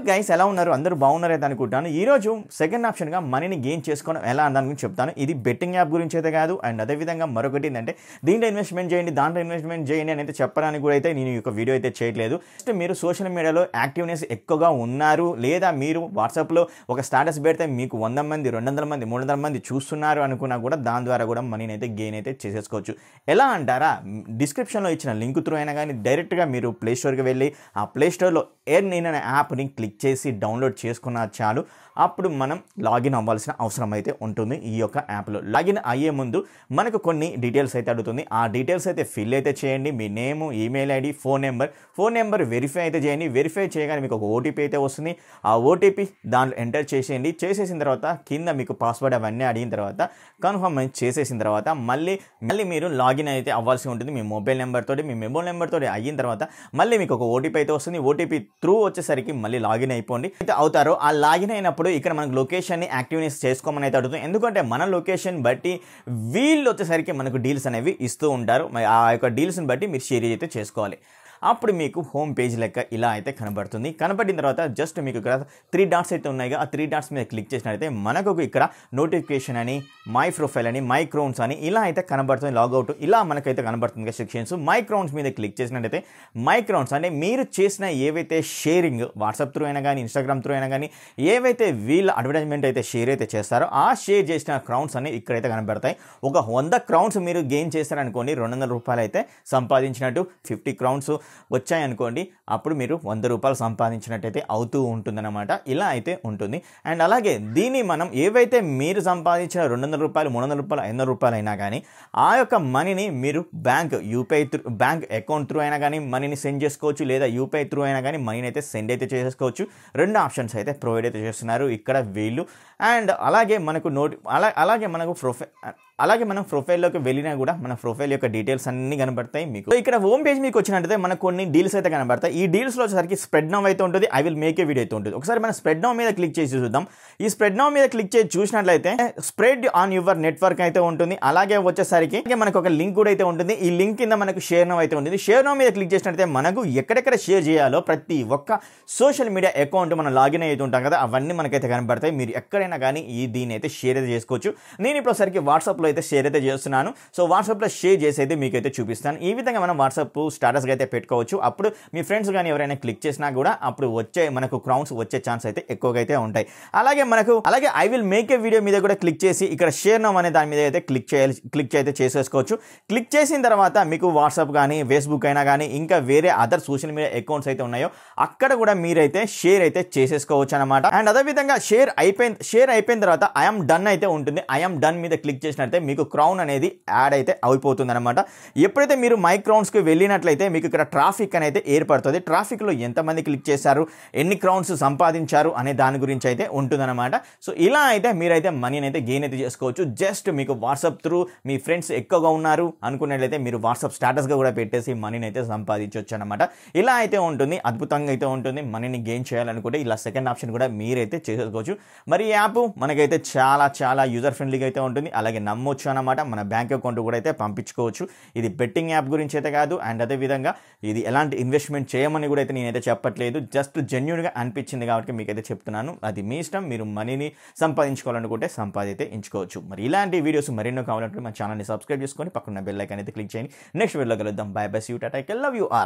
guys ఎలా ఉన్నారు అందరూ బాగున్నారైతే అనుకుంటాను ఈ రోజు సెకండ్ ఆప్షన్ గా మనీని గెయిన్ చేసుకోవడం ఎలా అన్నదాని గురించి చెప్తాను ఇది బెట్టింగ్ యాప్ గురించి అయితే కాదు అండ్ అదే విధంగా మరొకటి ఏంటంటే దీంట్లో ఇన్వెస్ట్మెంట్ చేయండి దాంట్లో ఇన్వెస్ట్మెంట్ చేయండి అని అయితే చెప్పడానికి కూడా అయితే నేను ఈ వీడియో అయితే చేయట్లేదు జస్ట్ మీరు సోషల్ మీడియాలో యాక్టివ్నెస్ ఎక్కువగా ఉన్నారు లేదా మీరు వాట్సాప్ లో ఒక స్టేటస్ పెడితే మీకు 100 మంది 200 మంది 300 మంది చూస్తున్నారు అనుకున్నా కూడా దాని ద్వారా కూడా మనీని అయితే గెయిన్ అయితే చేసేసుకోవచ్చు ఎలా అంటారా డిస్క్రిప్షన్ లో ఇచ్చిన లింక్ త్రూ అయినా కానీ డైరెక్ట్ గా మీరు ప్లే స్టోర్ కి వెళ్ళి ఆ ప్లే స్టోర్ లో ఎర్న్ ఇన్ అనే యాప్ ని క్లిక్ చేసి డౌన్లోడ్ చేసుకున్నా చాలు అప్పుడు మనం లాగిన్ అవ్వాల్సిన అవసరం అయితే ఉంటుంది ఈ యొక్క యాప్లో లాగిన్ అయ్యే ముందు మనకు కొన్ని డీటెయిల్స్ అయితే అడుగుతుంది ఆ డీటెయిల్స్ అయితే ఫిల్ అయితే చేయండి మీ name email ID phone number verify అయితే చేయండి వెరిఫై చేయగానే మీకు ఒక ఓటీపీ అయితే వస్తుంది ఆ ఓటీపీ దాంట్లో ఎంటర్ చేసేయండి చేసేసిన తర్వాత కింద మీకు పాస్వర్డ్ అవన్నీ అడిగిన తర్వాత కన్ఫర్మ్ చేసేసిన తర్వాత మళ్ళీ మీరు లాగిన్ అయితే అవ్వాల్సి ఉంటుంది మీ మొబైల్ నెంబర్ తోటి అయిన తర్వాత మళ్ళీ మీకు ఒక ఓటీపీ అయితే వస్తుంది ఓటీపీ త్రూ వచ్చేసరికి మళ్ళీ లాగిన్ అయిపోండి అయితే అవుతారో ఆ లాగిన్ అయినప్పుడు ఇక్కడ మనకు లొకేషన్ని యాక్టివ్నెస్ చేసుకోమని అయితే అడుగుతుంది ఎందుకంటే మన లొకేషన్ బట్టి వీళ్ళు వచ్చేసరికి మనకు డీల్స్ అనేవి ఇస్తూ ఉంటారు ఆ యొక్క డీల్స్ని బట్టి మీరు షేర్ అయితే చేసుకోవాలి అప్పుడు మీకు హోమ్ పేజ్ లెక్క ఇలా అయితే కనబడుతుంది కనబడిన తర్వాత జస్ట్ మీకు ఇక్కడ 3 డాట్స్ అయితే ఉన్నాయి ఆ 3 డాట్స్ మీద క్లిక్ చేసినట్లయితే మనకు ఇక్కడ నోటిఫికేషన్ అని మై ప్రొఫైల్ అని మై క్రౌన్స్ అని ఇలా అయితే కనబడుతుంది లాగౌట్ ఇలా మనకైతే కనబడుతుంది సెక్షన్స్ మై క్రౌన్స్ మీద క్లిక్ చేసినట్లయితే మై క్రౌన్స్ అంటే మీరు చేసిన ఏవైతే షేరింగ్ వాట్సాప్ త్రూ అయినా కానీ ఇన్స్టాగ్రామ్ త్రూ అయినా కానీ ఏవైతే వీళ్ళ అడ్వర్టైజ్మెంట్ అయితే షేర్ అయితే చేస్తారో ఆ షేర్ చేసిన క్రౌన్స్ అని ఇక్కడైతే కనబడతాయి ఒక 100 క్రౌన్స్ మీరు గెయిన్ చేస్తారనుకోండి 200 రూపాయలు అయితే సంపాదించినట్టు 50 క్రౌన్స్ వచ్చాయనుకోండి అప్పుడు మీరు 100 రూపాయలు సంపాదించినట్టయితే అవుతూ ఉంటుందన్నమాట ఇలా అయితే ఉంటుంది అండ్ అలాగే దీన్ని మనం ఏవైతే మీరు సంపాదించిన 200 రూపాయలు 300 రూపాయలు 500 రూపాయలు అయినా కానీ ఆ యొక్క మనీని మీరు బ్యాంక్ అకౌంట్ త్రూ అయినా కానీ మనీని సెండ్ చేసుకోవచ్చు లేదా యూపీఐ త్రూ అయినా కానీ మనీని అయితే సెండ్ అయితే చేసుకోవచ్చు 2 ఆప్షన్స్ అయితే ప్రొవైడ్ అయితే చేస్తున్నారు ఇక్కడ వీళ్ళు అండ్ అలాగే మనకు అలాగే మనం ప్రొఫైల్లోకి వెళ్ళినా కూడా మన ప్రొఫైల్ యొక్క డీటెయిల్స్ అన్ని కనబడతాయి మీకు ఇక్కడ హోమ్ పేజ్ మీకు వచ్చినట్టయితే మనకు కొన్ని డీల్స్ అయితే కనబడతాయి ఈ డీల్స్లో వచ్చేసరికి స్ప్రెడ్ నౌ అయితే ఉంటుంది I will make a video అయితే ఉంటుంది ఒకసారి మనం స్ప్రెడ్ నౌ మీద క్లిక్ చేసి చూద్దాం ఈ స్ప్రెడ్ నౌ మీద క్లిక్ చేసి చూసినట్లయితే స్ప్రెడ్ ఆన్ యువర్ నెట్వర్క్ అయితే ఉంటుంది అలాగే వచ్చేసరికి మనకు ఒక లింక్ కూడా అయితే ఉంటుంది ఈ లింక్ కింద మనకు షేర్ నౌ అయితే ఉంటుంది షేర్ నౌ మీద క్లిక్ చేసినట్లయితే మనకు ఎక్కడెక్కడ షేర్ చేయాలో ప్రతి ఒక్క సోషల్ మీడియా అకౌంట్ మనం లాగిన్ అయితే ఉంటాం కదా అవన్నీ మనకైతే కనబడతాయి మీరు ఎక్కడైనా కానీ దీన్ని అయితే షేర్ అయితే చేసుకోవచ్చు నేను ఇప్పుడు ఒకసారికి వాట్సాప్లో అయితే షేర్ అయితే చేస్తున్నాను సో వాట్సాప్లో షేర్ చేసి అయితే మీకు అయితే చూపిస్తాను ఈ విధంగా మనం వాట్సాప్ స్టేటస్గా అయితే పెట్టుకోవచ్చు అప్పుడు మీ ఫ్రెండ్స్ కానీ ఎవరైనా క్లిక్ చేసినా కూడా అప్పుడు మనకు క్రౌన్స్ వచ్చే ఛాన్స్ అయితే ఎక్కువగా అయితే ఉంటాయి అలాగే I will make a video మీద కూడా క్లిక్ చేసి ఇక్కడ షేర్ నౌ అనే దాని మీద అయితే క్లిక్ అయితే చేసేసుకోవచ్చు క్లిక్ చేసిన తర్వాత మీకు వాట్సాప్ కానీ ఫేస్బుక్ అయినా కానీ ఇంకా వేరే అదర్ సోషల్ మీడియా అకౌంట్స్ అయితే ఉన్నాయో అక్కడ కూడా మీరైతే షేర్ అయితే చేసేసుకోవచ్చు అనమాట అండ్ అదేవిధంగా షేర్ అయిపోయిన తర్వాత ఐఎమ్ డన్ అయితే ఉంటుంది ఐఎమ్ డన్ మీద క్లిక్ చేసినట్లయితే మీకు క్రౌన్ అనేది యాడ్ అయితే అయిపోతుంది అనమాట ఎప్పుడైతే మీరు మై క్రౌన్స్కి వెళ్ళినట్లయితే మీకు ఇక్కడ ట్రాఫిక్ అనేది ఏర్పడుతుంది ట్రాఫిక్లో ఎంతమంది క్లిక్ చేశారు ఎన్ని క్రౌన్స్ సంపాదించారు అనే దాని గురించి అయితే ఉంటుందన్నమాట సో ఇలా అయితే మీరైతే మనీని అయితే గెయిన్ అయితే చేసుకోవచ్చు జస్ట్ మీకు వాట్సాప్ త్రూ మీ ఫ్రెండ్స్ ఎక్కువగా ఉన్నారు అనుకున్నట్లయితే మీరు వాట్సాప్ స్టేటస్గా కూడా పెట్టేసి మనీని అయితే సంపాదించవచ్చు అనమాట ఇలా అయితే ఉంటుంది అద్భుతంగా అయితే ఉంటుంది మనీని గెయిన్ చేయాలనుకుంటే ఇలా సెకండ్ ఆప్షన్ కూడా మీరైతే చేసుకోవచ్చు మరి ఈ యాప్ మనకైతే చాలా యూజర్ ఫ్రెండ్లీగా అయితే ఉంటుంది అలాగే నమ్మొచ్చు అన్నమాట మన బ్యాంక్ అకౌంట్ కూడా అయితే పంపించుకోవచ్చు ఇది బెట్టింగ్ యాప్ గురించి అయితే కాదు అండ్ అదేవిధంగా ఇది ఎలాంటి ఇన్వెస్ట్మెంట్ చేయమని కూడా అయితే నేనైతే చెప్పట్లేదు జస్ట్ జెన్యూన్గా అనిపించింది కాబట్టి మీకైతే చెప్తున్నాను అది మీ ఇష్టం మీరు మనీని సంపాదించుకోవాలనుకుంటే సంపాదితే ఎంచుకోవచ్చు మరి ఇలాంటి వీడియోస్ మరెన్నో కావాలంటే మన ఛానల్ని సబ్స్క్రైబ్ చేసుకొని పక్కన బెల్ ఐకాన్ అయితే క్లిక్ చేయండి నెక్స్ట్ వీడియోలో కలుద్దాం bye bye see you tata I love you all